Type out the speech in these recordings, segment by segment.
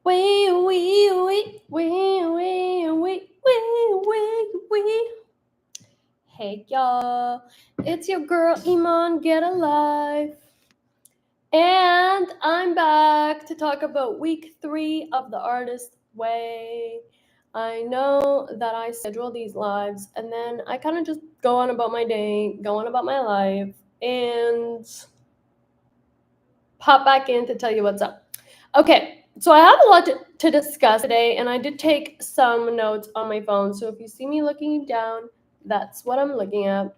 Wee, wee, wee, wee, wee, wee, wee, wee, wee. Hey y'all, it's your girl Iman Get Alive. And I'm back to talk about week 3 of the Artist Way. I know that I schedule these lives and then I kind of just go on about my day, go on about my life, and pop back in to tell you what's up. Okay, so I have a lot to discuss today, and I did take some notes on my phone. So if you see me looking down, that's what I'm looking at.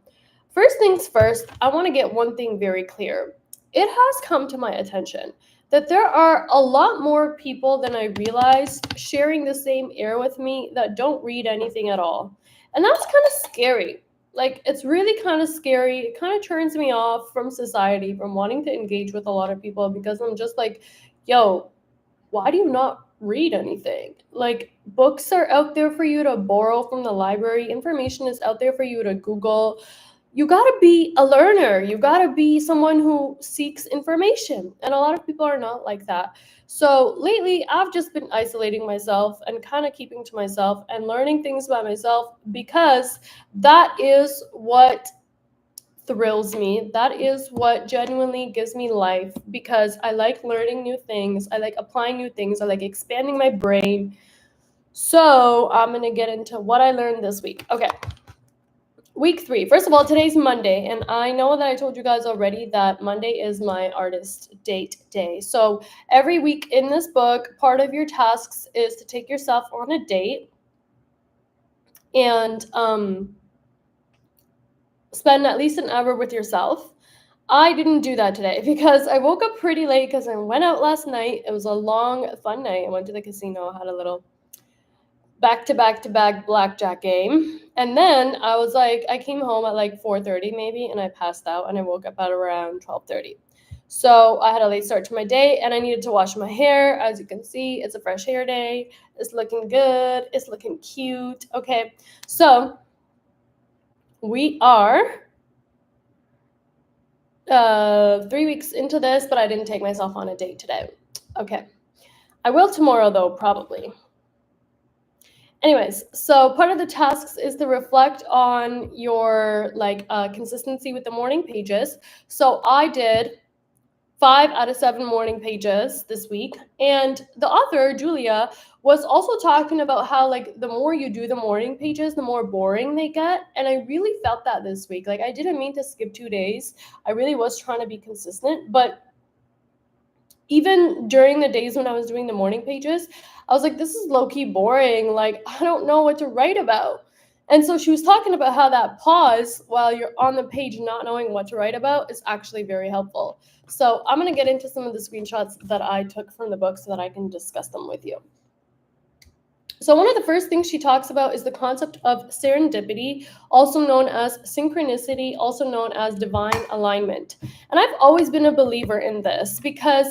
First things first, I want to get one thing very clear. It has come to my attention that there are a lot more people than I realized sharing the same air with me that don't read anything at all. And that's kind of scary. Like, it's really kind of scary. It kind of turns me off from society, from wanting to engage with a lot of people because I'm just like, yo, why do you not read anything? Like, books are out there for you to borrow from the library, information is out there for you to Google. You got to be a learner. You got to be someone who seeks information. And a lot of people are not like that. So lately, I've just been isolating myself and kind of keeping to myself and learning things by myself because that is what thrills me. That is what genuinely gives me life because I like learning new things. I like applying new things. I like expanding my brain. So I'm going to get into what I learned this week. Okay. Week 3. First of all, today's Monday, and I know that I told you guys already that Monday is my artist date day. So every week in this book, part of your tasks is to take yourself on a date and spend at least an hour with yourself. I didn't do that today because I woke up pretty late because I went out last night. It was a long, fun night. I went to the casino, had a little back-to-back blackjack game. And then I was like, I came home at like 4:30 maybe, and I passed out, and I woke up at around 12:30. So I had a late start to my day, and I needed to wash my hair. As you can see, it's a fresh hair day. It's looking good. It's looking cute. Okay, so we are 3 weeks into this, but I didn't take myself on a date today. Okay. I will tomorrow, though, probably. Anyways, so part of the tasks is to reflect on your consistency with the morning pages. So I did 5 out of 7 morning pages this week, and the author Julia was also talking about how like the more you do the morning pages, the more boring they get, and I really felt that this week. Like, I didn't mean to skip 2 days. I really was trying to be consistent, but even during the days when I was doing the morning pages, I was like, this is low-key boring. Like, I don't know what to write about. And so she was talking about how that pause while you're on the page not knowing what to write about is actually very helpful. So I'm going to get into some of the screenshots that I took from the book so that I can discuss them with you. So one of the first things she talks about is the concept of serendipity, also known as synchronicity, also known as divine alignment. And I've always been a believer in this because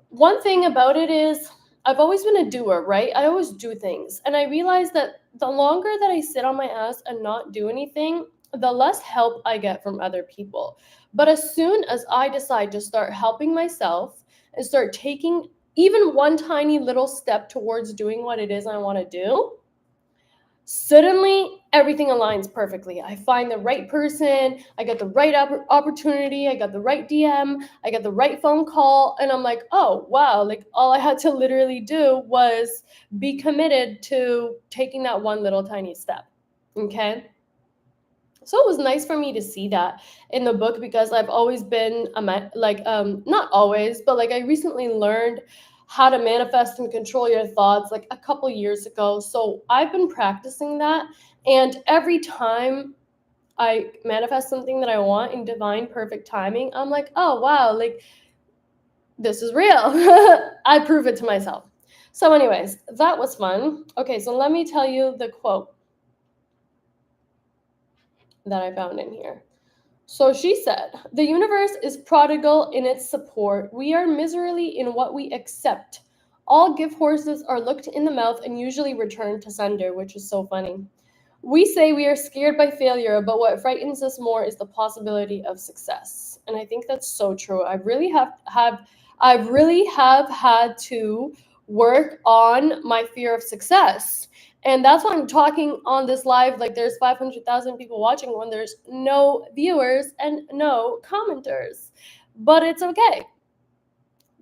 one thing about it is I've always been a doer, right? I always do things. And I realize that the longer that I sit on my ass and not do anything, the less help I get from other people. But as soon as I decide to start helping myself and start taking even one tiny little step towards doing what it is I want to do, suddenly everything aligns perfectly. I find the right person, I get the right opportunity, I got the right DM, I get the right phone call, and I'm like, oh wow, like all I had to literally do was be committed to taking that one little tiny step. Okay. So it was nice for me to see that in the book because I've always been not always, but like I recently learned how to manifest and control your thoughts like a couple years ago. So I've been practicing that, and every time I manifest something that I want in divine perfect timing, I'm like, "Oh wow, like this is real." I prove it to myself. So anyways, that was fun. Okay, so let me tell you the quote that I found in here. So she said, the universe is prodigal in its support. We are miserly in what we accept. All gift horses are looked in the mouth and usually return to sender, which is so funny. We say we are scared by failure, but what frightens us more is the possibility of success. And I think that's so true. I really have had to work on my fear of success. And that's why I'm talking on this live like there's 500,000 people watching when there's no viewers and no commenters. But it's okay,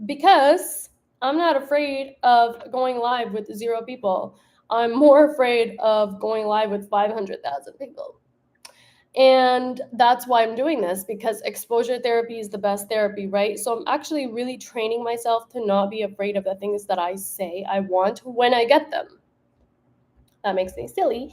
because I'm not afraid of going live with 0 people. I'm more afraid of going live with 500,000 people. And that's why I'm doing this, because exposure therapy is the best therapy, right? So I'm actually really training myself to not be afraid of the things that I say I want when I get them. That makes me silly.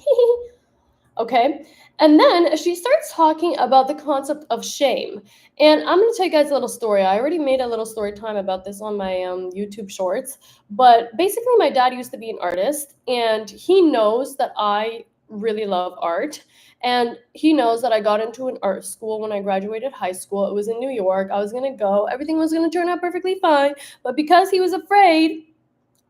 Okay. And then she starts talking about the concept of shame. And I'm going to tell you guys a little story. I already made a little story time about this on my YouTube shorts. But basically, my dad used to be an artist, and he knows that I really love art. And he knows that I got into an art school when I graduated high school. It was in New York. I was going to go. Everything was going to turn out perfectly fine. But because he was afraid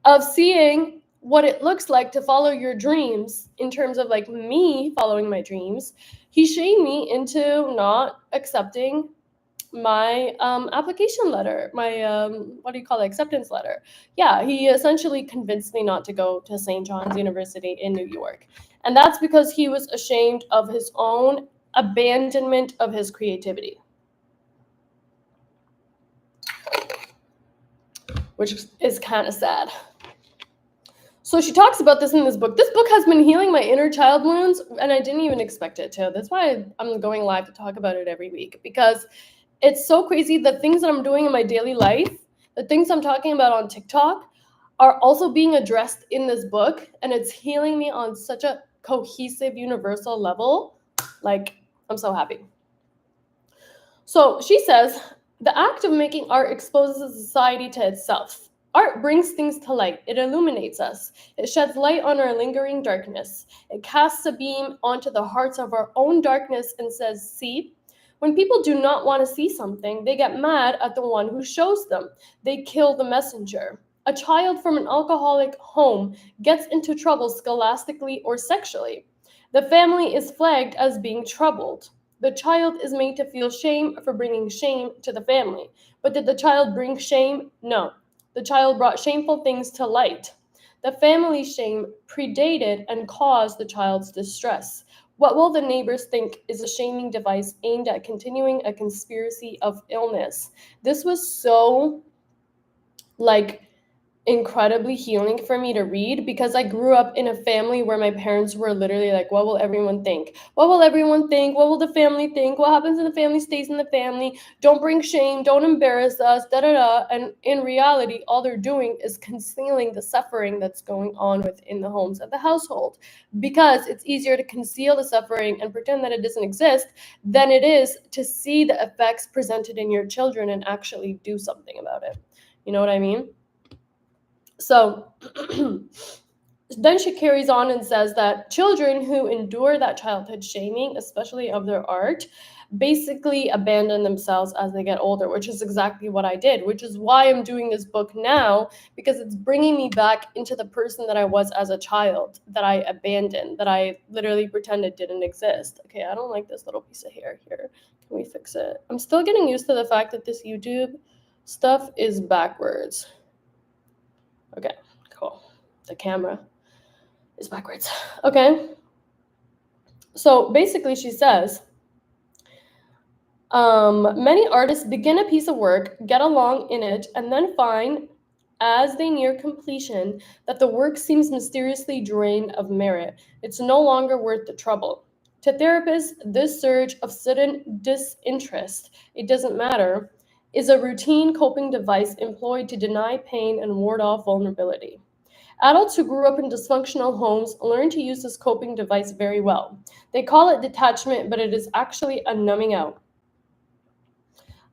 of seeing what it looks like to follow your dreams in terms of like me following my dreams, he shamed me into not accepting my application letter, my what do you call it, acceptance letter. Yeah, he essentially convinced me not to go to St. John's University in New York. And that's because he was ashamed of his own abandonment of his creativity, which is kind of sad. So she talks about this in this book. This book has been healing my inner child wounds, and I didn't even expect it to. That's why I'm going live to talk about it every week, because it's so crazy. The things that I'm doing in my daily life, the things I'm talking about on TikTok, are also being addressed in this book, and it's healing me on such a cohesive, universal level. Like, I'm so happy. So she says, the act of making art exposes society to itself. Art brings things to light. It illuminates us. It sheds light on our lingering darkness. It casts a beam onto the hearts of our own darkness and says, see? When people do not want to see something, they get mad at the one who shows them. They kill the messenger. A child from an alcoholic home gets into trouble scholastically or sexually. The family is flagged as being troubled. The child is made to feel shame for bringing shame to the family. But did the child bring shame? No. The child brought shameful things to light. The family shame predated and caused the child's distress. What will the neighbors think is a shaming device aimed at continuing a conspiracy of illness? This was so, like, incredibly healing for me to read, because I grew up in a family where my parents were literally like, what will everyone think? What will everyone think? What will the family think? What happens in the family stays in the family. Don't bring shame. Don't embarrass us. Da da da. And in reality, all they're doing is concealing the suffering that's going on within the homes of the household, because it's easier to conceal the suffering and pretend that it doesn't exist than it is to see the effects presented in your children and actually do something about it. You know what I mean? So then she carries on and says that children who endure that childhood shaming, especially of their art, basically abandon themselves as they get older, which is exactly what I did, which is why I'm doing this book now, because it's bringing me back into the person that I was as a child, that I abandoned, that I literally pretended didn't exist. Okay, I don't like this little piece of hair here. Can we fix it? I'm still getting used to the fact that this YouTube stuff is backwards. Okay, cool. The camera is backwards. Okay. So basically she says, many artists begin a piece of work, get along in it, and then find, as they near completion, that the work seems mysteriously drained of merit. It's no longer worth the trouble. To therapists, this surge of sudden disinterest, it doesn't matter, is a routine coping device employed to deny pain and ward off vulnerability. Adults who grew up in dysfunctional homes learn to use this coping device very well. They call it detachment, but it is actually a numbing out.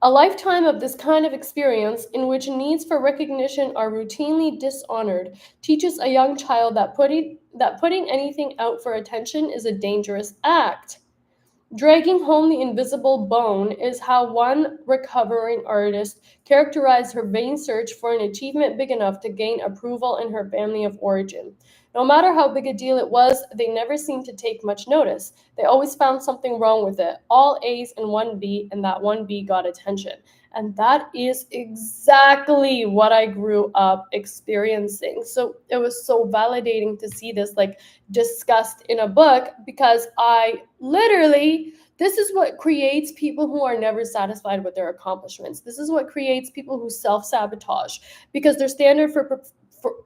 A lifetime of this kind of experience, in which needs for recognition are routinely dishonored, teaches a young child that putting anything out for attention is a dangerous act. Dragging home the invisible bone is how one recovering artist characterized her vain search for an achievement big enough to gain approval in her family of origin. No matter how big a deal it was, they never seemed to take much notice. They always found something wrong with it. All A's and one B, and that one B got attention. And that is exactly what I grew up experiencing. So it was so validating to see this like discussed in a book, because I literally, this is what creates people who are never satisfied with their accomplishments. This is what creates people who self-sabotage, because their standard for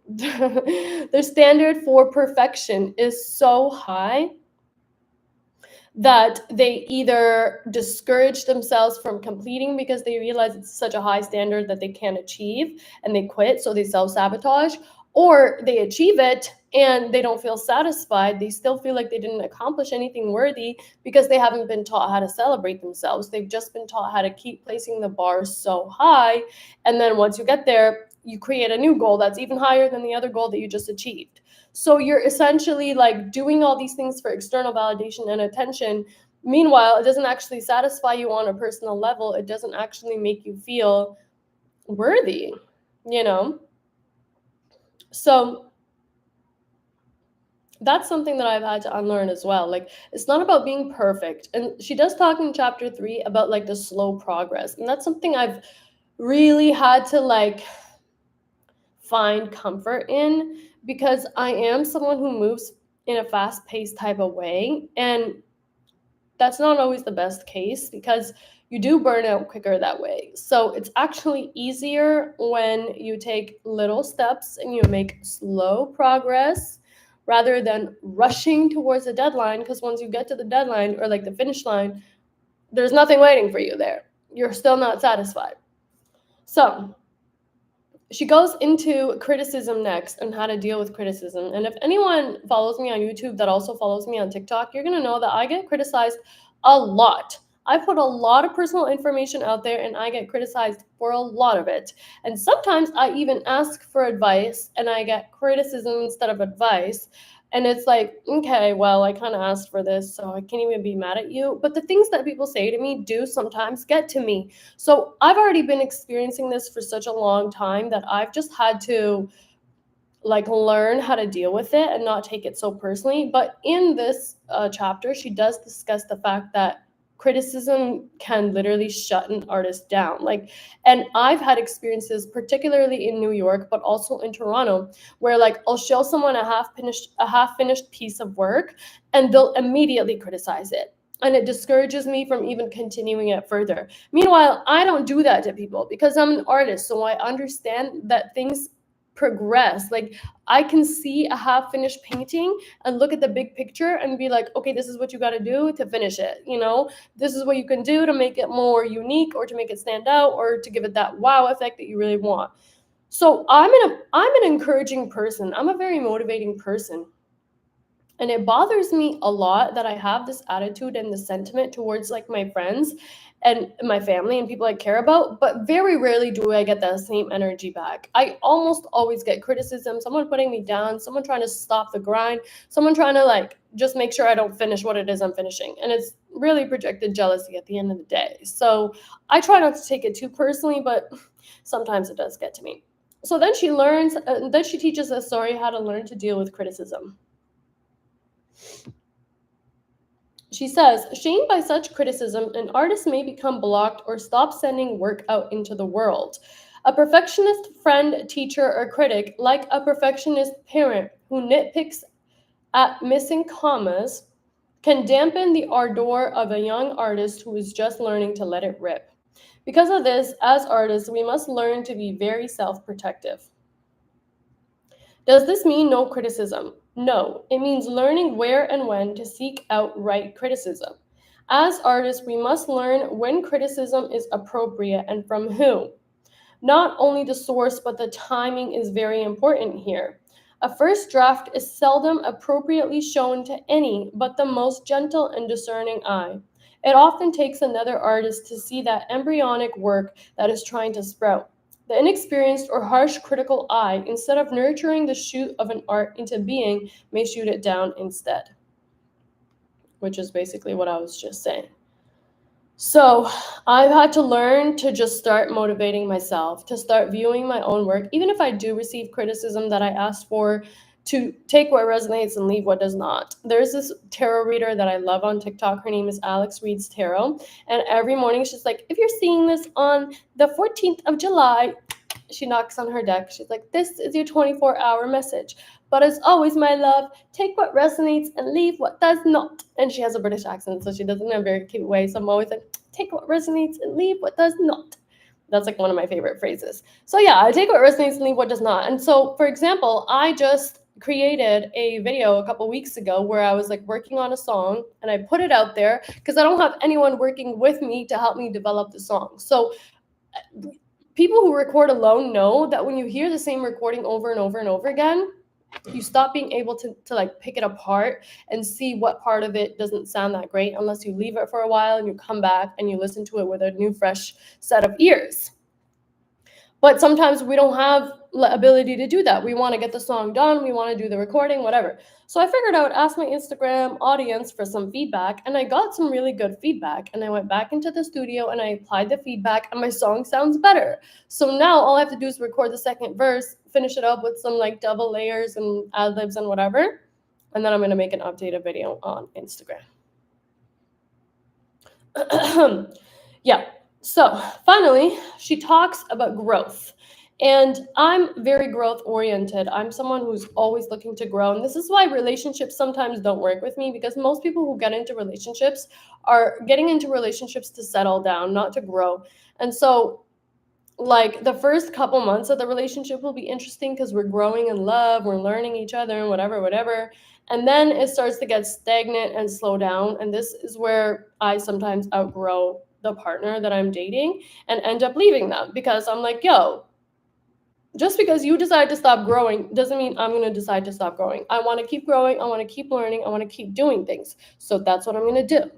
their standard for perfection is so high that they either discourage themselves from completing because they realize it's such a high standard that they can't achieve, and they quit, so they self-sabotage, or they achieve it and they don't feel satisfied. They still feel like they didn't accomplish anything worthy because they haven't been taught how to celebrate themselves. They've just been taught how to keep placing the bar so high, and then once you get there, you create a new goal that's even higher than the other goal that you just achieved. So you're essentially like doing all these things for external validation and attention. Meanwhile, it doesn't actually satisfy you on a personal level. It doesn't actually make you feel worthy, you know? So that's something that I've had to unlearn as well. Like, it's not about being perfect. And she does talk in chapter 3 about like the slow progress. And that's something I've really had to like find comfort in, because I am someone who moves in a fast-paced type of way, and that's not always the best case because you do burn out quicker that way. So it's actually easier when you take little steps and you make slow progress rather than rushing towards a deadline, because once you get to the deadline or like the finish line, there's nothing waiting for you there. You're still not satisfied. So she goes into criticism next and how to deal with criticism. And if anyone follows me on YouTube that also follows me on TikTok, you're going to know that I get criticized a lot. I put a lot of personal information out there and I get criticized for a lot of it. And sometimes I even ask for advice and I get criticism instead of advice. And it's like, okay, well, I kind of asked for this, so I can't even be mad at you. But the things that people say to me do sometimes get to me. So I've already been experiencing this for such a long time that I've just had to like learn how to deal with it and not take it so personally. But in this chapter, she does discuss the fact that criticism can literally shut an artist down. Like, and I've had experiences, particularly in New York, but also in Toronto, where like I'll show someone a half finished piece of work, and they'll immediately criticize it. And it discourages me from even continuing it further. Meanwhile, I don't do that to people because I'm an artist, so I understand that things progress. Like, I can see a half finished painting and look at the big picture and be like, okay, this is what you got to do to finish it. You know, this is what you can do to make it more unique or to make it stand out or to give it that wow effect that you really want. So I'm an encouraging person. I'm a very motivating person. And it bothers me a lot that I have this attitude and this sentiment towards like my friends and my family and people I care about, but very rarely do I get that same energy back. I almost always get criticism, someone putting me down, someone trying to stop the grind, someone trying to like just make sure I don't finish what it is I'm finishing. And it's really projected jealousy at the end of the day. So I try not to take it too personally, but sometimes it does get to me. So then she teaches us, sorry, how to learn to deal with criticism. She says, shamed by such criticism, an artist may become blocked or stop sending work out into the world. A perfectionist friend, teacher, or critic, like a perfectionist parent who nitpicks at missing commas, can dampen the ardor of a young artist who is just learning to let it rip. Because of this, as artists, we must learn to be very self-protective. Does this mean no criticism? No, it means learning where and when to seek out right criticism. As artists, we must learn when criticism is appropriate and from whom. Not only the source, but the timing is very important here. A first draft is seldom appropriately shown to any but the most gentle and discerning eye. It often takes another artist to see that embryonic work that is trying to sprout. The inexperienced or harsh critical eye, instead of nurturing the shoot of an art into being, may shoot it down instead. Which is basically what I was just saying. So I've had to learn to just start motivating myself, to start viewing my own work, even if I do receive criticism that I asked for, to take what resonates and leave what does not. There's this tarot reader that I love on TikTok. Her name is Alex Reads Tarot. And every morning she's like, if you're seeing this on the 14th of July, she knocks on her deck. She's like, this is your 24-hour message. But as always, my love, take what resonates and leave what does not. And she has a British accent, so she does it in a very cute way. So I'm always like, take what resonates and leave what does not. That's like one of my favorite phrases. So yeah, I take what resonates and leave what does not. And so, for example, I just created a video a couple weeks ago where I was like working on a song and I put it out there because I don't have anyone working with me to help me develop the song. So people who record alone know that when you hear the same recording over and over and over again, you stop being able to like pick it apart and see what part of it doesn't sound that great unless you leave it for a while and you come back and you listen to it with a new fresh set of ears. But sometimes we don't have the ability to do that. We want to get the song done, we want to do the recording, whatever. So I figured I would ask my Instagram audience for some feedback, and I got some really good feedback. And I went back into the studio and I applied the feedback, and my song sounds better. So now all I have to do is record the second verse, finish it up with some like double layers and ad-libs and whatever, and then I'm going to make an updated video on Instagram. Yeah. So finally, she talks about growth. And I'm very growth oriented. I'm someone who's always looking to grow. And this is why relationships sometimes don't work with me, because most people who get into relationships are getting into relationships to settle down, not to grow. And so like the first couple months of the relationship will be interesting because we're growing in love, we're learning each other and whatever. And then it starts to get stagnant and slow down. And this is where I sometimes outgrow the partner that I'm dating and end up leaving them, because I'm like, yo, just because you decide to stop growing doesn't mean I'm going to decide to stop growing. I want to keep growing. I want to keep learning. I want to keep doing things. So that's what I'm going to do.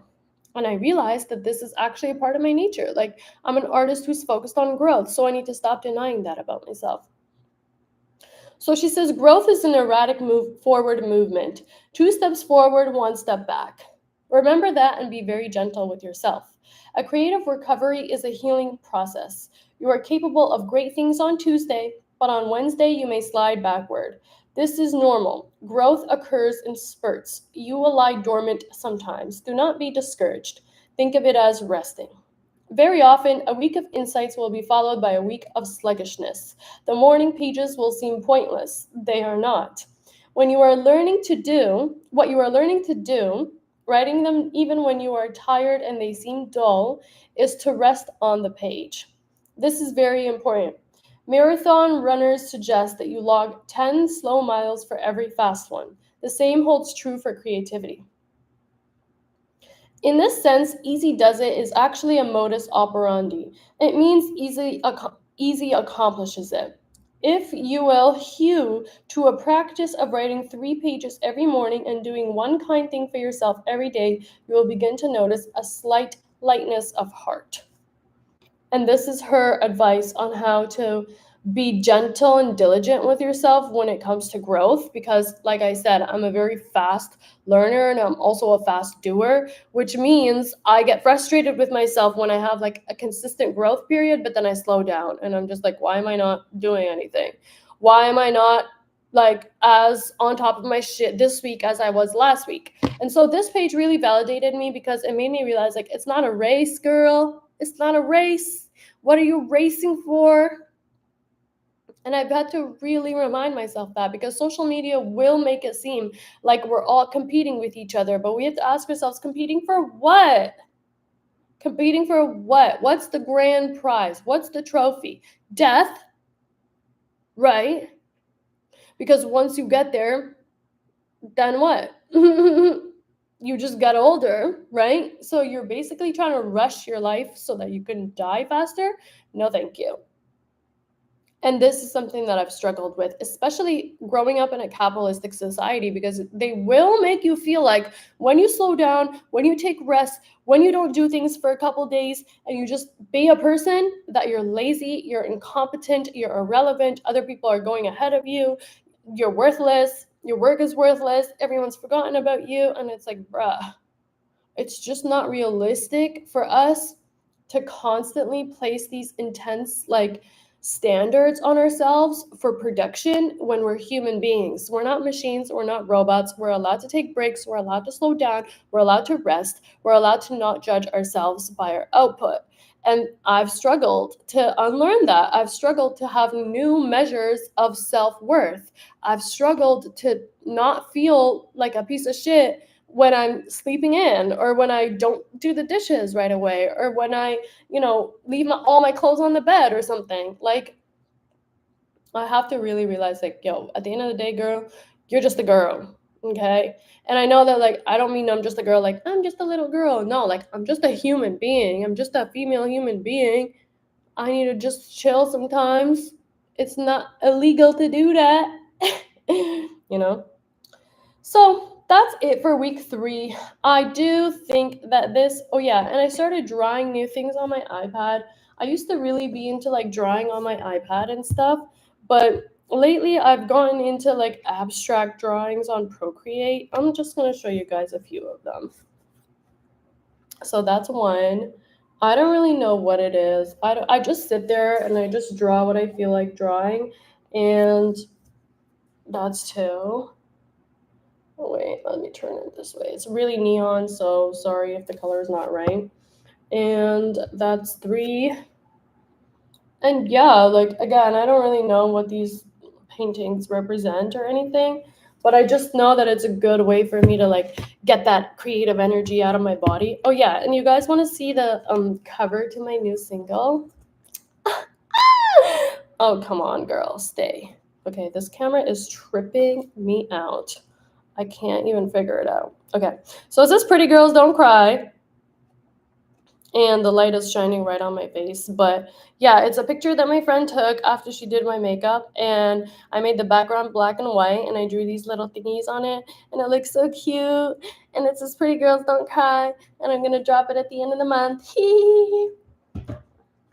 And I realized that this is actually a part of my nature. Like, I'm an artist who's focused on growth, so I need to stop denying that about myself. So she says, growth is an erratic forward movement. 2 steps forward, 1 step back. Remember that and be very gentle with yourself. A creative recovery is a healing process. You are capable of great things on Tuesday, but on Wednesday you may slide backward. This is normal. Growth occurs in spurts. You will lie dormant sometimes. Do not be discouraged. Think of it as resting. Very often, a week of insights will be followed by a week of sluggishness. The morning pages will seem pointless. They are not. When you are learning to do what you are learning to do, writing them even when you are tired and they seem dull, is to rest on the page. This is very important. Marathon runners suggest that you log 10 slow miles for every fast one. The same holds true for creativity. In this sense, easy does it is actually a modus operandi. It means easy accomplishes it. If you will hew to a practice of writing 3 pages every morning and doing one kind thing for yourself every day, you will begin to notice a slight lightness of heart. And this is her advice on how to be gentle and diligent with yourself when it comes to growth, because like I said, I'm a very fast learner and I'm also a fast doer, which means I get frustrated with myself when I have like a consistent growth period, but then I slow down and I'm just like, why am I not doing anything? Why am I not like as on top of my shit this week as I was last week? And so this page really validated me because it made me realize, like, it's not a race, girl. It's not a race. What are you racing for? And I've had to really remind myself that, because social media will make it seem like we're all competing with each other, but we have to ask ourselves, competing for what? Competing for what? What's the grand prize? What's the trophy? Death, right? Because once you get there, then what? You just get older, right? So you're basically trying to rush your life so that you can die faster? No, thank you. And this is something that I've struggled with, especially growing up in a capitalistic society, because they will make you feel like when you slow down, when you take rest, when you don't do things for a couple days and you just be a person, that you're lazy, you're incompetent, you're irrelevant, other people are going ahead of you, you're worthless, your work is worthless, everyone's forgotten about you. And it's like, bruh, it's just not realistic for us to constantly place these intense, like, standards on ourselves for production when we're human beings. We're not machines, we're not robots. We're allowed to take breaks, we're allowed to slow down, we're allowed to rest, we're allowed to not judge ourselves by our output. And I've struggled to unlearn that. I've struggled to have new measures of self-worth. I've struggled to not feel like a piece of shit when I'm sleeping in, or when I don't do the dishes right away, or when I, leave all my clothes on the bed or something. Like, I have to really realize, like, yo, at the end of the day, girl, you're just a girl, okay? And I know that, like, I don't mean I'm just a girl, like, I'm just a little girl. No, like, I'm just a human being. I'm just a female human being. I need to just chill sometimes. It's not illegal to do that, you know? So that's it for week 3. I do think that oh yeah, and I started drawing new things on my iPad. I used to really be into like drawing on my iPad and stuff, but lately I've gotten into like abstract drawings on Procreate. I'm just going to show you guys a few of them. So that's one. I don't really know what it is. I just sit there and I just draw what I feel like drawing, and that's 2. Oh, wait, let me turn it this way. It's really neon, so sorry if the color is not right. And that's 3. And yeah, like, again, I don't really know what these paintings represent or anything, but I just know that it's a good way for me to like get that creative energy out of my body. Oh yeah, and you guys want to see the cover to my new single? Oh, come on, girl, stay. Okay, this camera is tripping me out. I can't even figure it out. Okay, so it says Pretty Girls Don't Cry. And the light is shining right on my face. But yeah, it's a picture that my friend took after she did my makeup. And I made the background black and white. And I drew these little thingies on it. And it looks so cute. And it says Pretty Girls Don't Cry. And I'm going to drop it at the end of the month.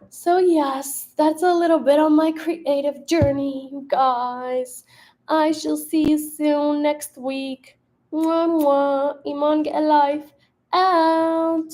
So yes, that's a little bit on my creative journey, you guys. I shall see you soon next week. Mwah, mwah. Iman, get a life out.